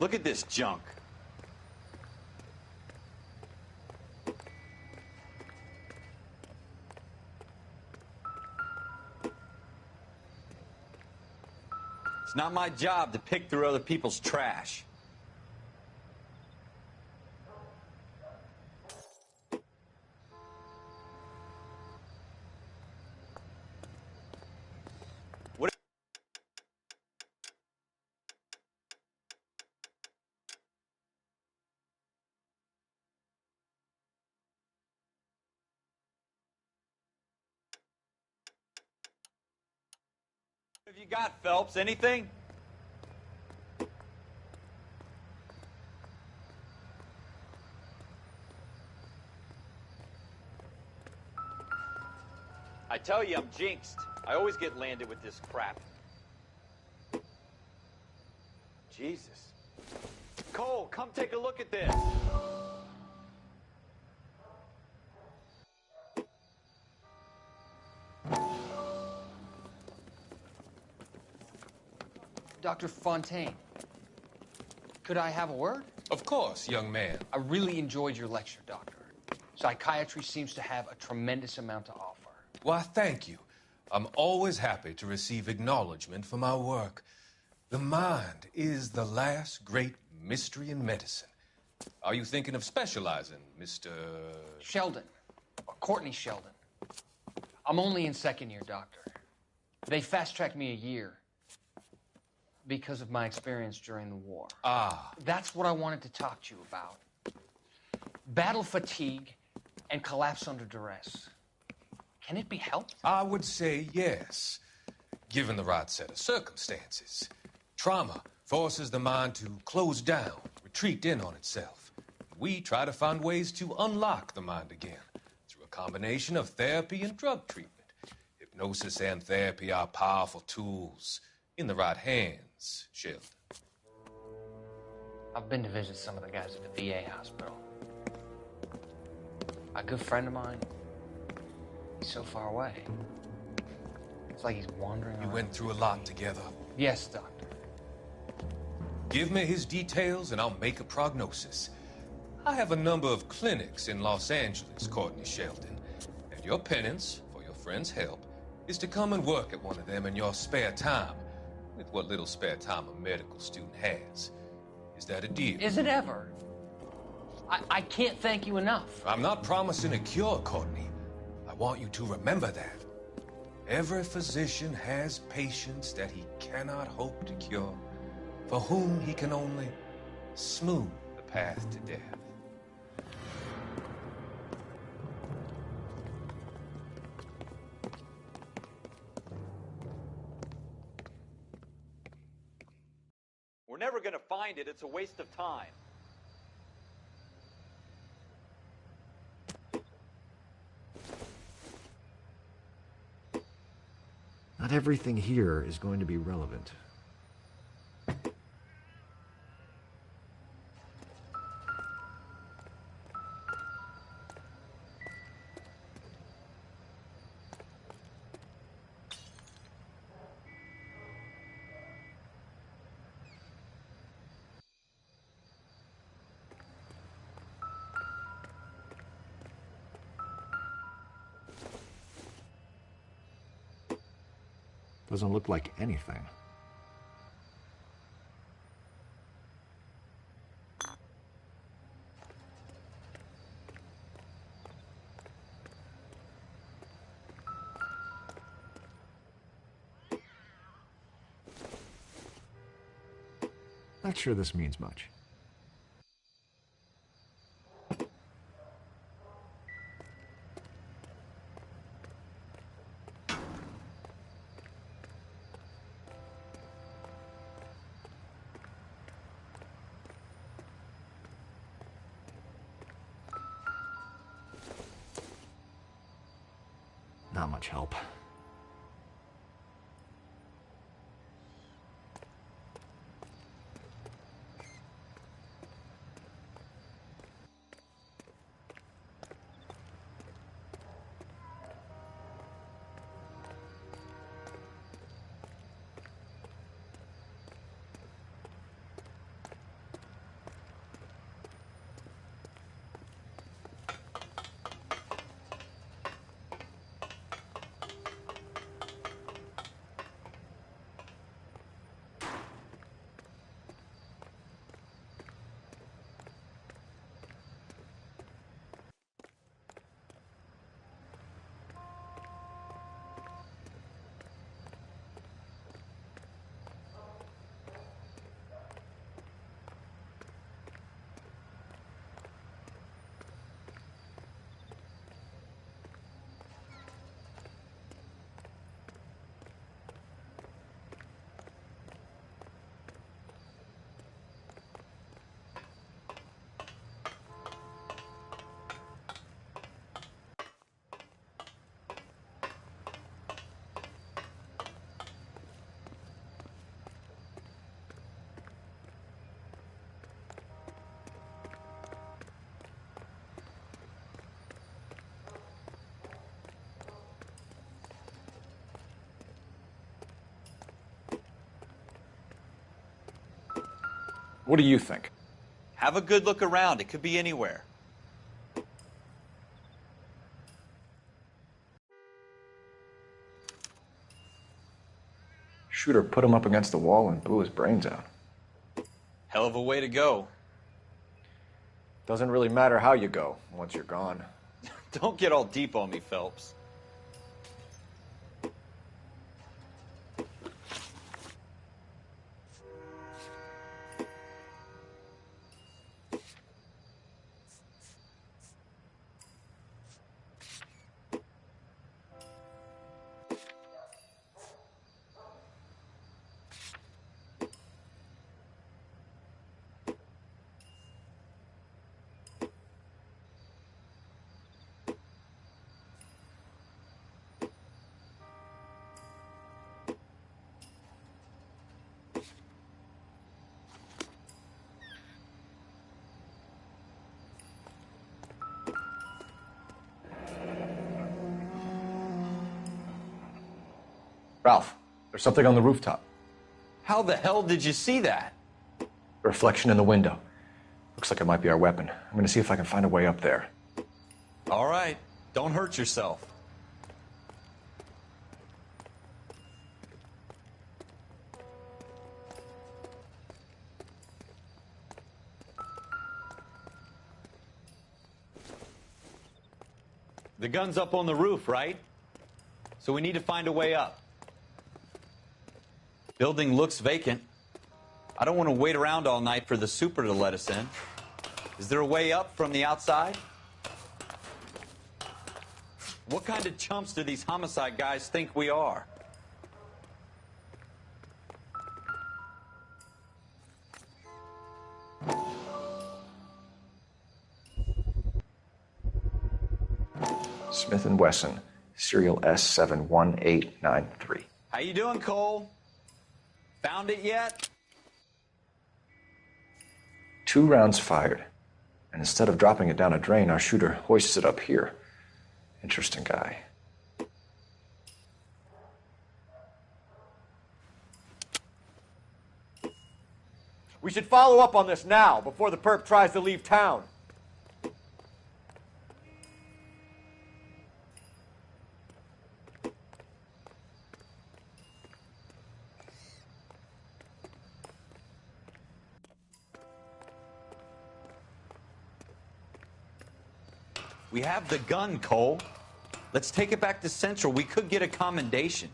Look at this junk. It's not my job to pick through other people's trash. What have you got, Phelps? Anything? I tell you, I'm jinxed. I always get landed with this crap. Jesus. Cole, come take a look at this. Dr. Fontaine, could I have a word? Of course, young man. I really enjoyed your lecture, Doctor. Psychiatry seems to have a tremendous amount to offer. Why, thank you. I'm always happy to receive acknowledgement for my work. The mind is the last great mystery in medicine. Are you thinking of specializing, Mr. Sheldon, or Courtney Sheldon. I'm only in second year, Doctor. They fast-tracked me a year because of my experience during the war. Ah. That's what I wanted to talk to you about. Battle fatigue and collapse under duress. Can it be helped? I would say yes, given the right set of circumstances. Trauma forces the mind to close down, retreat in on itself. We try to find ways to unlock the mind again through a combination of therapy and drug treatment. Hypnosis and therapy are powerful tools in the right hands, Sheldon. I've been to visit some of the guys at the VA hospital. A good friend of mine, he's so far away. It's like he's wandering around. You went through a lot together. Yes, Doctor. Give me his details and I'll make a prognosis. I have a number of clinics in Los Angeles, Courtney Sheldon. And your penance, for your friend's help, is to come and work at one of them in your spare time, with what little spare time a medical student has. Is that a deal? Is it ever? I can't thank you enough. I'm not promising a cure, Courtney. I want you to remember that. Every physician has patients that he cannot hope to cure, for whom he can only smooth the path to death. We're never going to find it. It's a waste of time. Not everything here is going to be relevant. Doesn't look like anything. Not sure this means much. Not much help. What do you think? Have a good look around. It could be anywhere. Shooter put him up against the wall and blew his brains out. Hell of a way to go. Doesn't really matter how you go once you're gone. Don't get all deep on me, Phelps. Ralph, there's something on the rooftop. How the hell did you see that? A reflection in the window. Looks like it might be our weapon. I'm gonna see if I can find a way up there. All right. Don't hurt yourself. The gun's up on the roof, right? So we need to find a way up. Building looks vacant. I don't want to wait around all night for the super to let us in. Is there a way up from the outside? What kind of chumps do these homicide guys think we are? Smith & Wesson, serial S71893. How you doing, Cole? Found it yet? 2 rounds fired. And instead of dropping it down a drain, our shooter hoists it up here. Interesting guy. We should follow up on this now, before the perp tries to leave town. We have the gun, Cole. Let's take it back to Central. We could get a commendation.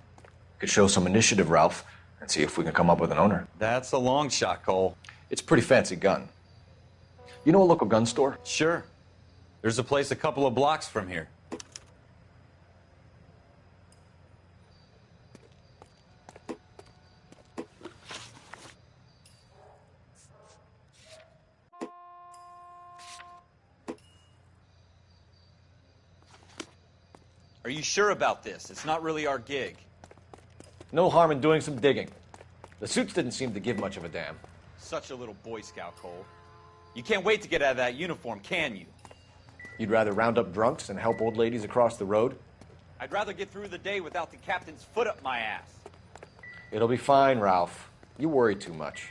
Could show some initiative, Ralph, and see if we can come up with an owner. That's a long shot, Cole. It's a pretty fancy gun. You know a local gun store? Sure. There's a place a couple of blocks from here. Are you sure about this? It's not really our gig. No harm in doing some digging. The suits didn't seem to give much of a damn. Such a little Boy Scout, Cole. You can't wait to get out of that uniform, can you? You'd rather round up drunks and help old ladies across the road? I'd rather get through the day without the captain's foot up my ass. It'll be fine, Ralph. You worry too much.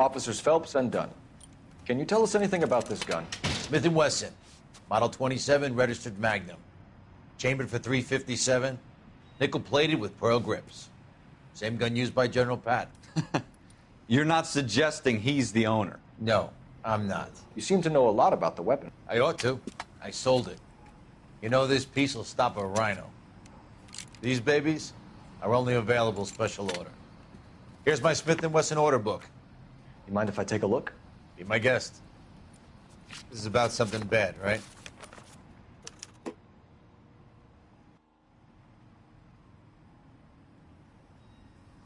Officers Phelps and Dunn. Can you tell us anything about this gun? Smith & Wesson, Model 27, registered Magnum. Chambered for .357, nickel-plated with pearl grips. Same gun used by General Patton. You're not suggesting he's the owner? No, I'm not. You seem to know a lot about the weapon. I ought to. I sold it. You know, this piece will stop a rhino. These babies are only available special order. Here's my Smith & Wesson order book. You mind if I take a look? Be my guest. This is about something bad, right?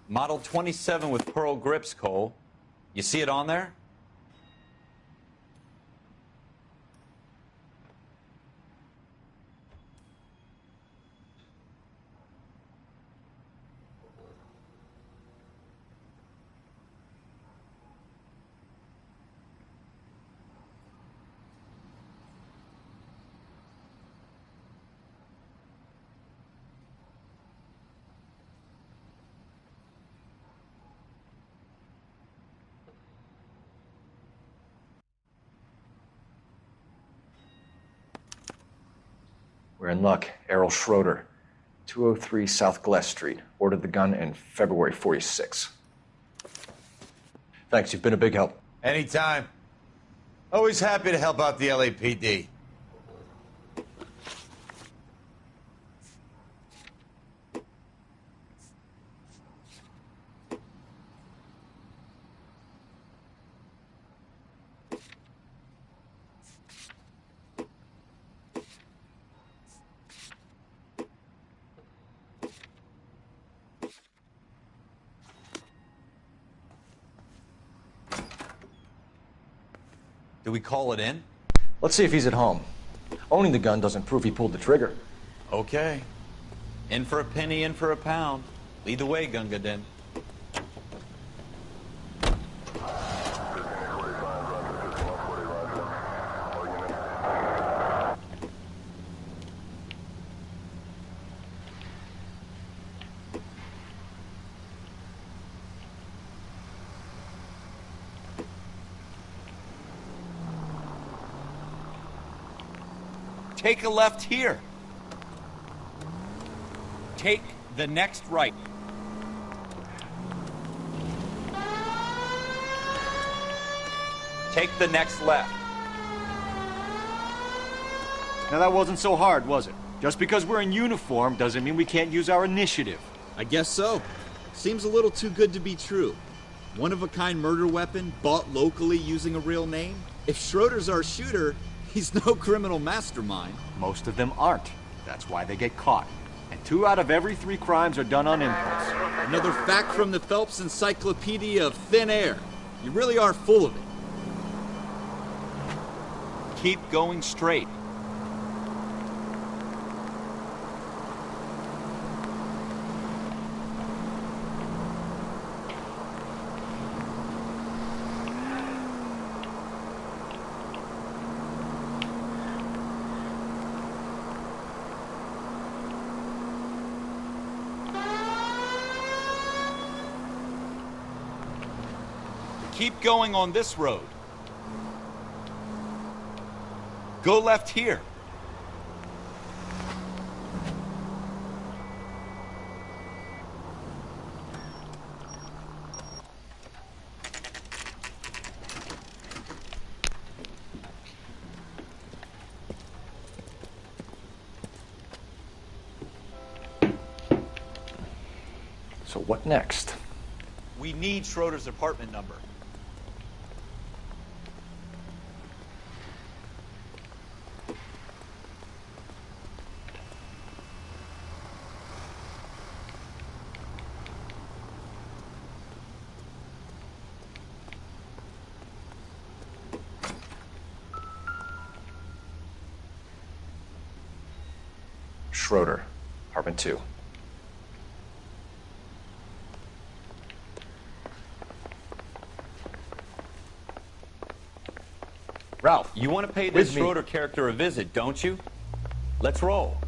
Model 27 with pearl grips, Cole. You see it on there? We're in luck. Errol Schroeder, 203 South Glass Street. Ordered the gun in February '46. Thanks, you've been a big help. Anytime. Always happy to help out the LAPD. Do we call it in? Let's see if he's at home. Owning the gun doesn't prove he pulled the trigger. Okay. In for a penny, in for a pound. Lead the way, Gunga Din. Take a left here. Take the next right. Take the next left. Now that wasn't so hard, was it? Just because we're in uniform doesn't mean we can't use our initiative. I guess so. Seems a little too good to be true. One-of-a-kind murder weapon bought locally using a real name? If Schroeder's our shooter, he's no criminal mastermind. Most of them aren't. That's why they get caught. And 2 out of every 3 crimes are done on impulse. Another fact from the Phelps Encyclopedia of Thin Air. You really are full of it. Keep going straight. Keep going on this road. Go left here. So what next? We need Schroeder's apartment number. Schroeder, apartment 2. Ralph, You want to pay this With me. Schroeder character a visit, don't you? Let's roll.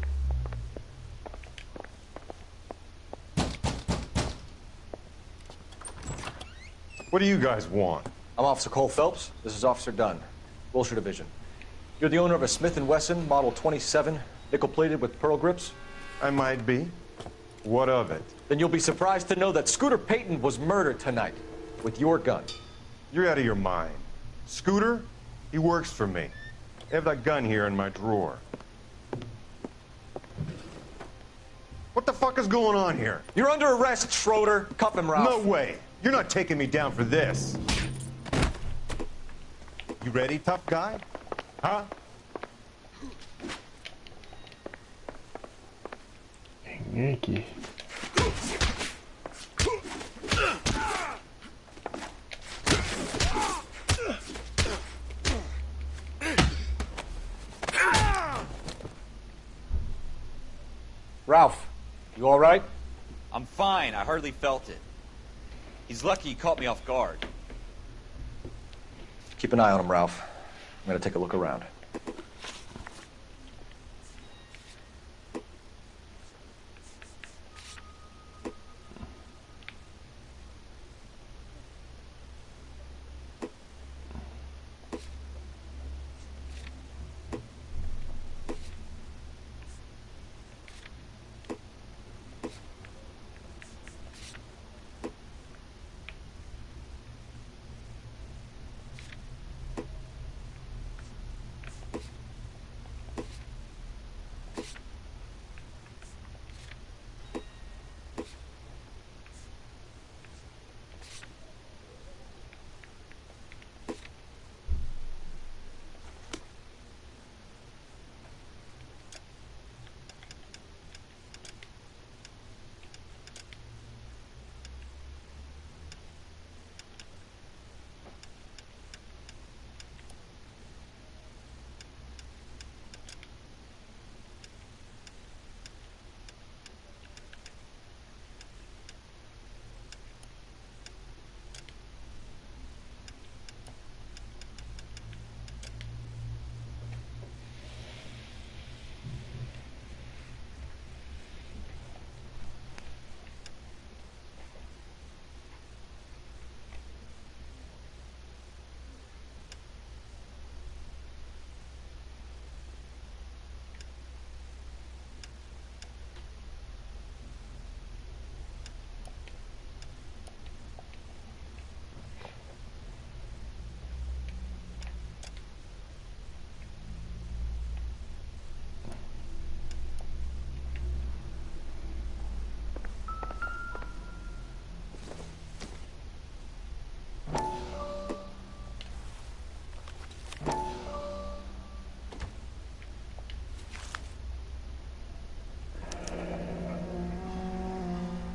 What do you guys want? I'm Officer Cole Phelps. This is Officer Dunn, Wilshire Division. You're the owner of a Smith & Wesson Model 27, nickel-plated with pearl grips? I might be. What of it? Then you'll be surprised to know that Scooter Payton was murdered tonight with your gun. You're out of your mind. Scooter? He works for me. I have that gun here in my drawer. What the fuck is going on here? You're under arrest, Schroeder. Cuff him, Ralph. No way. You're not taking me down for this. You ready, tough guy? Huh? Aqui. Ralph, you all right? I'm fine. I hardly felt it. He's lucky he caught me off guard. Keep an eye on him, Ralph. I'm gonna take a look around.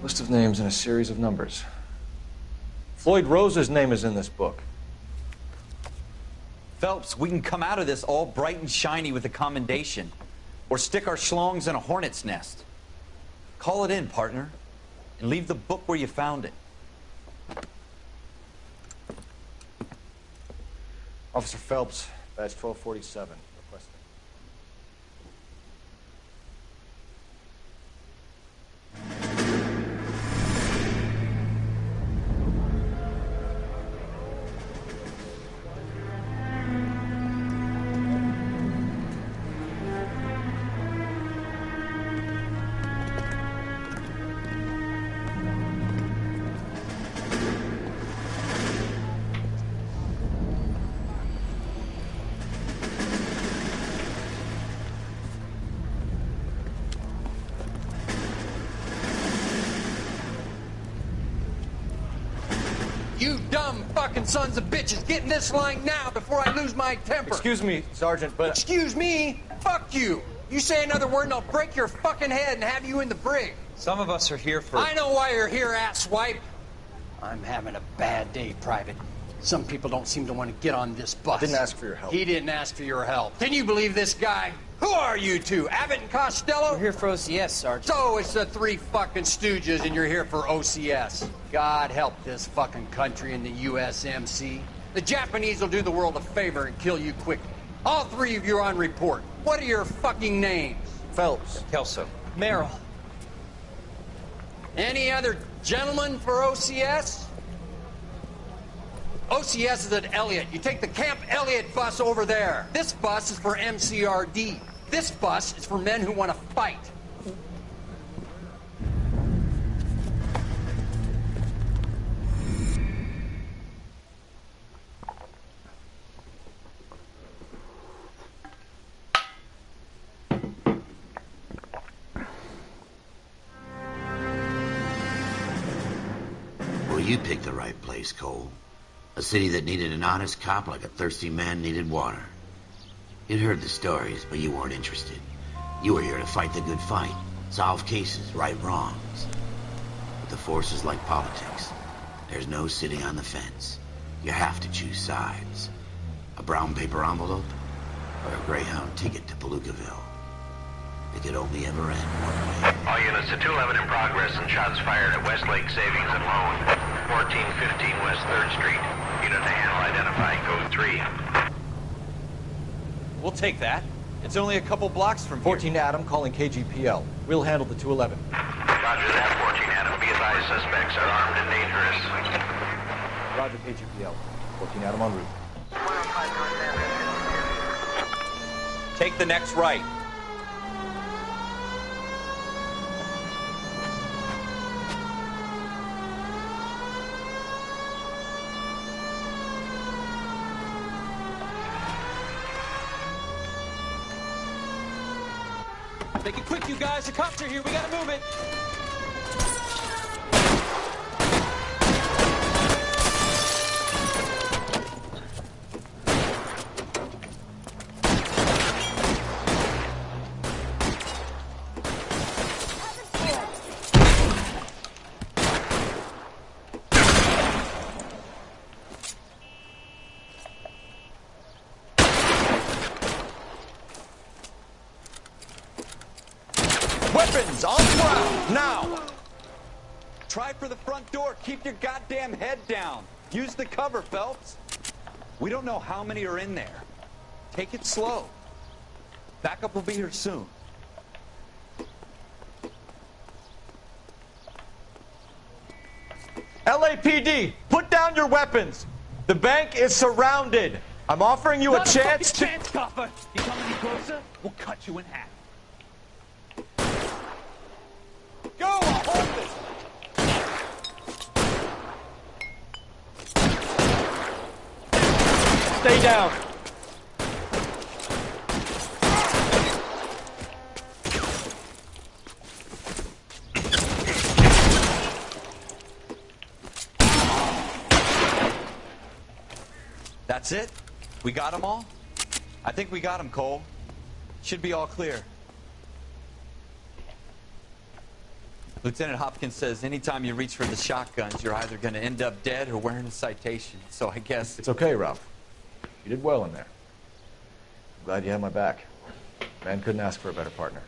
List of names and a series of numbers. Floyd Rose's name is in this book. Phelps, we can come out of this all bright and shiny with a commendation. Or stick our schlongs in a hornet's nest. Call it in, partner. And leave the book where you found it. Officer Phelps, badge 1247, requesting. You dumb fucking sons of bitches, get in this line now before I lose my temper. Excuse me, Sergeant, but... Excuse me? Fuck you. You say another word and I'll break your fucking head and have you in the brig. Some of us are here for... I know why you're here, asswipe. I'm having a bad day, Private. Some people don't seem to want to get on this bus. Didn't ask for your help. He didn't ask for your help. Can you believe this guy? Who are you two? Abbott and Costello? We're here for OCS, Sergeant. So it's the three fucking stooges and you're here for OCS. God help this fucking country and the USMC. The Japanese will do the world a favor and kill you quickly. All three of you are on report. What are your fucking names? Phelps. Kelso. Merrill. Any other gentlemen for OCS? OCS is at Elliott. You take the Camp Elliott bus over there. This bus is for MCRD. This bus is for men who want to fight. Well, you picked the right place, Cole. A city that needed an honest cop like a thirsty man needed water. You'd heard the stories, but you weren't interested. You were here to fight the good fight, solve cases, right wrongs. But the force is like politics. There's no sitting on the fence. You have to choose sides. A brown paper envelope, or a Greyhound ticket to Palookaville. It could only ever end one way. All units to 211 in progress and shots fired at Westlake Savings and Loan, 1415 West 3rd Street. Unit to handle identified, code 3. We'll take that. It's only a couple blocks from here. 14 Adam calling KGPL. We'll handle the 211. Roger that, 14 Adam. Be advised, suspects are armed and dangerous. Roger KGPL. 14 Adam en route. Take the next right. Make it quick, you guys. The cops are here. We gotta move it. Weapons on the ground, now! Try for the front door. Keep your goddamn head down. Use the cover, Phelps. We don't know how many are in there. Take it slow. Backup will be here soon. LAPD, put down your weapons. The bank is surrounded. I'm offering you a chance to... chance, copper. You come any closer, we'll cut you in half. Go, I'll hold this. Stay down. That's it? We got them all? I think we got them, Cole. Should be all clear. Lieutenant Hopkins says anytime you reach for the shotguns, you're either going to end up dead or wearing a citation. So I guess... It's okay, Ralph. You did well in there. I'm glad you had my back. Man couldn't ask for a better partner.